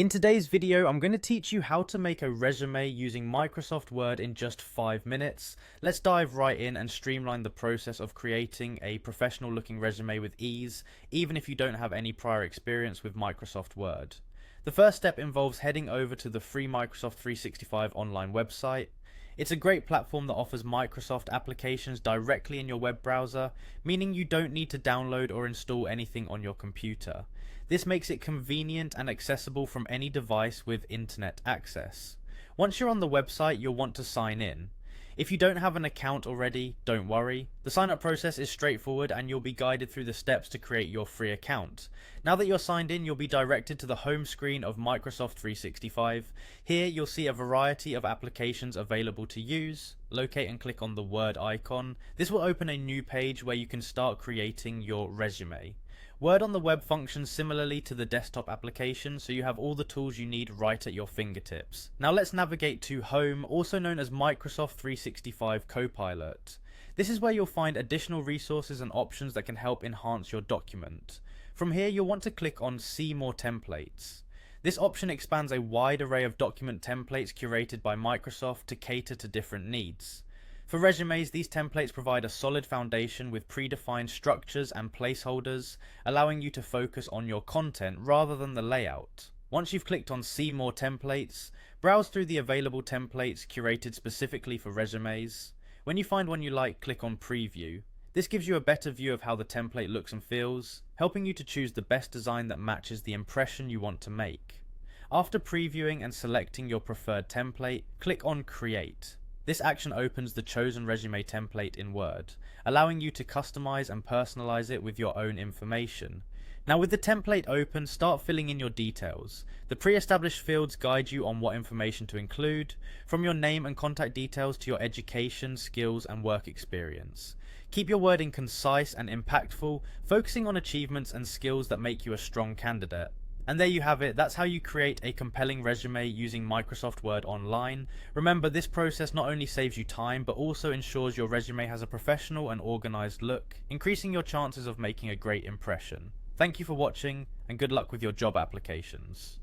In today's video, I'm going to teach you how to make a resume using Microsoft Word in just 5 minutes. Let's dive right in and streamline the process of creating a professional looking resume with ease, even if you don't have any prior experience with Microsoft Word. The first step involves heading over to the free Microsoft 365 online website. It's a great platform that offers Microsoft applications directly in your web browser, meaning you don't need to download or install anything on your computer. This makes it convenient and accessible from any device with internet access. Once you're on the website, you'll want to sign in. If you don't have an account already, don't worry. The sign up process is straightforward and you'll be guided through the steps to create your free account. Now that you're signed in, you'll be directed to the home screen of Microsoft 365. Here you'll see a variety of applications available to use. Locate and click on the Word icon. This will open a new page where you can start creating your resume. Word on the web functions similarly to the desktop application, so you have all the tools you need right at your fingertips. Now let's navigate to Home, also known as Microsoft 365 Copilot. This is where you'll find additional resources and options that can help enhance your document. From here, you'll want to click on See More Templates. This option expands a wide array of document templates curated by Microsoft to cater to different needs. For resumes, these templates provide a solid foundation with predefined structures and placeholders, allowing you to focus on your content rather than the layout. Once you've clicked on See More Templates, browse through the available templates curated specifically for resumes. When you find one you like, click on Preview. This gives you a better view of how the template looks and feels, helping you to choose the best design that matches the impression you want to make. After previewing and selecting your preferred template, click on Create. This action opens the chosen resume template in Word, allowing you to customize and personalize it with your own information. Now with the template open, start filling in your details. The pre-established fields guide you on what information to include, from your name and contact details to your education, skills and work experience. Keep your wording concise and impactful, focusing on achievements and skills that make you a strong candidate. And there you have it, that's how you create a compelling resume using Microsoft Word Online. Remember, this process not only saves you time, but also ensures your resume has a professional and organized look, increasing your chances of making a great impression. Thank you for watching, and good luck with your job applications.